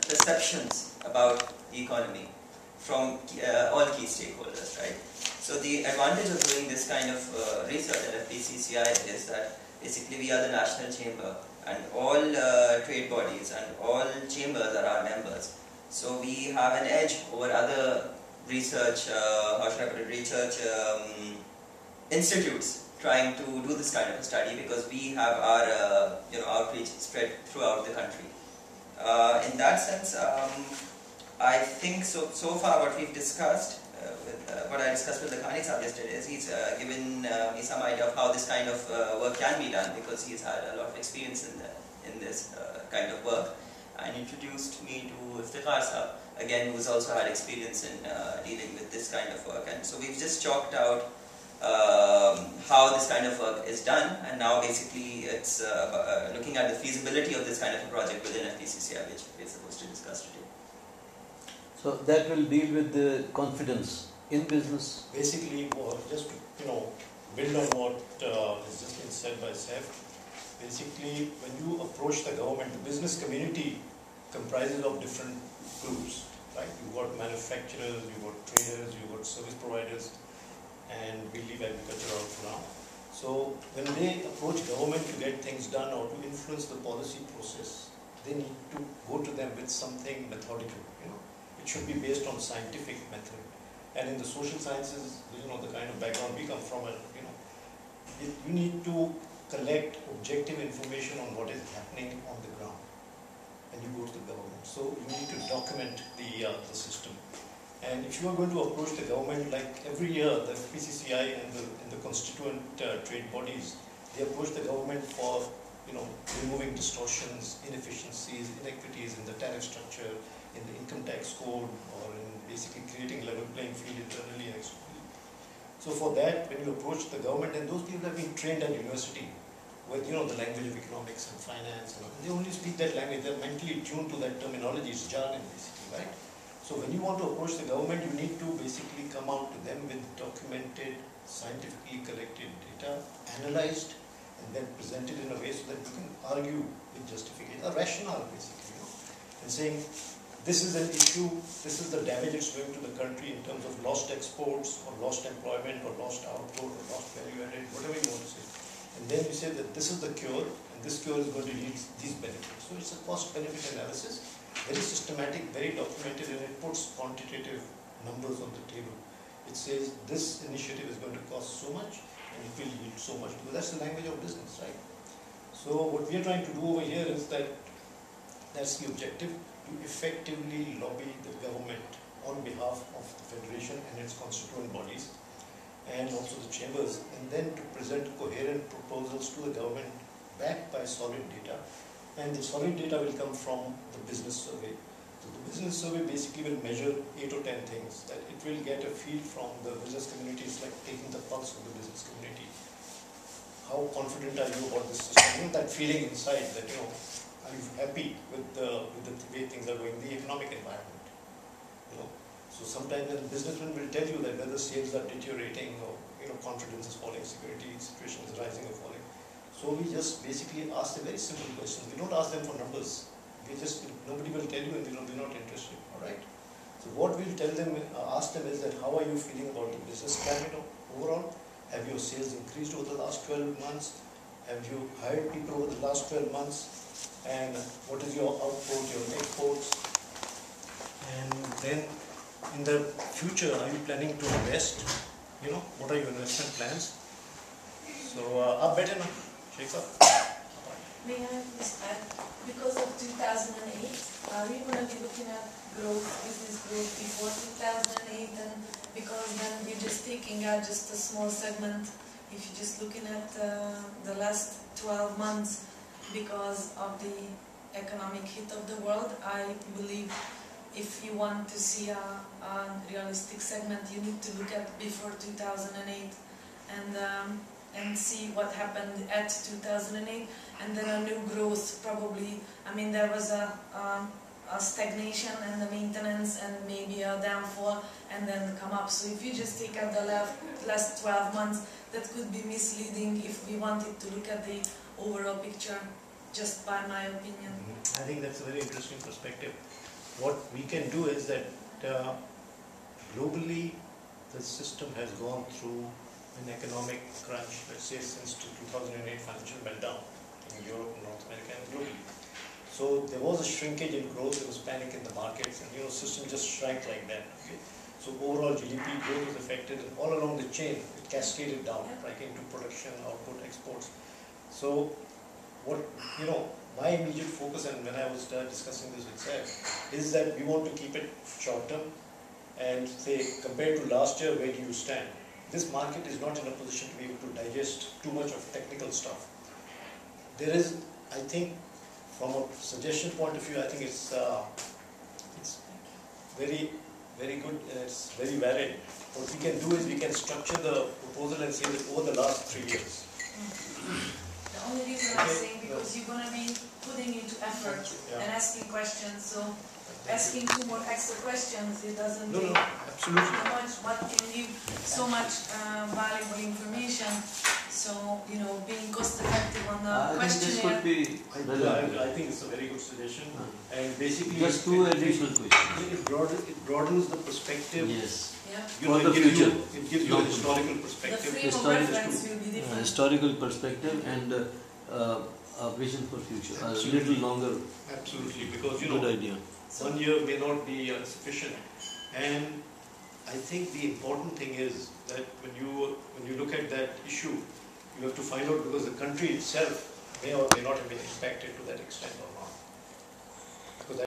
perceptions about the economy from all key stakeholders, right? So the advantage of doing this kind of research at fpcci is that basically we are the national chamber, and all trade bodies and all chambers are our members. So we have an edge over other research, how should I put it, research institutes trying to do this kind of a study, because we have our outreach spread throughout the country. In that sense, I think so far what we've discussed, what I discussed with the Khanix yesterday, is he's given me some idea of how this kind of work can be done, because he's had a lot of experience in this kind of work, and introduced me to Iftikhar Sahab, again, who's also had experience in dealing with this kind of work. And so we've just chalked out how this kind of work is done, and now basically it's looking at the feasibility of this kind of a project within fpcci, which we're supposed to discuss today. So that will deal with the confidence in business. Basically, just to build on what has just been said by Saif. Basically, when you approach the government, the business community comprises of different groups, right? You've got manufacturers, you've got traders, you've got service providers, and we leave agriculture out for now. So when they approach government to get things done or to influence the policy process, they need to go to them with something methodical. It should be based on scientific method. And in the social sciences, the kind of background we come from, you need to collect objective information on what is happening on the ground, and you go to the government. So you need to document the system. And if you are going to approach the government, like every year, the fpcci and the constituent trade bodies, they approach the government for removing distortions, inefficiencies, inequities in the tariff structure, in the income tax code, or in basically creating level playing field internally and externally. So for that, when you approach the government, and those people have been trained at university with the language of economics and finance, and they only speak that language, they're mentally tuned to that terminology, it's jargon basically, right? So when you want to approach the government, you need to basically come out to them with documented, scientifically collected data, analyzed, and then presented in a way so that you can argue with justification, a rationale basically, and saying, this is an issue, this is the damage it's doing to the country in terms of lost exports, or lost employment, or lost output, or lost value added, whatever you want to say. And then you say that this is the cure, and this cure is going to lead these benefits. So it's a cost-benefit analysis, very systematic, very documented, and it puts quantitative numbers on the table. It says this initiative is going to cost so much, and it will yield so much, because that's the language of business, right? So what we are trying to do over here is that, that's the objective, to effectively lobby the government on behalf of the Federation and its constituent bodies, and also the chambers, and then to present coherent proposals to the government backed by solid data. And the solid data will come from the business survey. So the business survey basically will measure 8 or 10 things, that it will get a feel from the business community. It's like taking the pulse of the business community. How confident are you about this system? That feeling inside that, are you happy with the way things are going, the economic environment? So sometimes the businessman will tell you that whether sales are deteriorating, or confidence is falling, security situation is rising or falling. So we just basically ask them very simple questions. We don't ask them for numbers. Nobody will tell you, and we're not interested. All right. So what we'll tell them, ask them is that how are you feeling about the business climate overall? Have your sales increased over the last 12 months? Have you hired people over the last 12 months? And what is your output, your exports? And then in the future, are you planning to invest? What are your investment plans? So, up better now, Sheikh. May I please add, because of 2008, are we going to be looking at business growth before 2008? And because then we're just taking out just a small segment, if you're just looking at the last 12 months, because of the economic hit of the world, I believe if you want to see a realistic segment, you need to look at before 2008 and see what happened at 2008, and then a new growth probably. I mean, there was a stagnation and the maintenance and maybe a downfall and then come up. So if you just take out the last 12 months, that could be misleading if we wanted to look at the overall picture, just by my opinion. I think that's a very interesting perspective. what we can do is that globally the system has gone through an economic crunch, let's say since 2008 financial meltdown in Europe, North America and globally. So there was a shrinkage in growth, there was panic in the markets, and system just shrank like that. Okay? So overall GDP growth was affected, and all along the chain it cascaded down, like into production, output, exports. So what my immediate focus, and when I was discussing this with Seth, is that we want to keep it short term and say compared to last year, where do you stand? This market is not in a position to be able to digest too much of technical stuff. There is, I think, from a suggestion point of view, I think it's very, very good. It's very valid. What we can do is we can structure the proposal and say that over the last 3 years. The only reason I'm saying because you're going to be putting into effort and asking questions, so asking 2 more extra questions, it doesn't take absolutely much, but can give so much valuable information. So, being cost effective on the I think this questionnaire. could be relevant. I think it's a very good suggestion. And basically, Just 2 additional questions. It broadens the perspective. Yes. Yeah. For the future. It gives you a historical The perspective. frame of reference will be different. Historical perspective and a vision for future. A little longer. Absolutely, because Good idea. 1 year may not be sufficient. And I think the important thing is that when you look at that issue, you have to find out because the country itself may or may not have been impacted to that extent or not.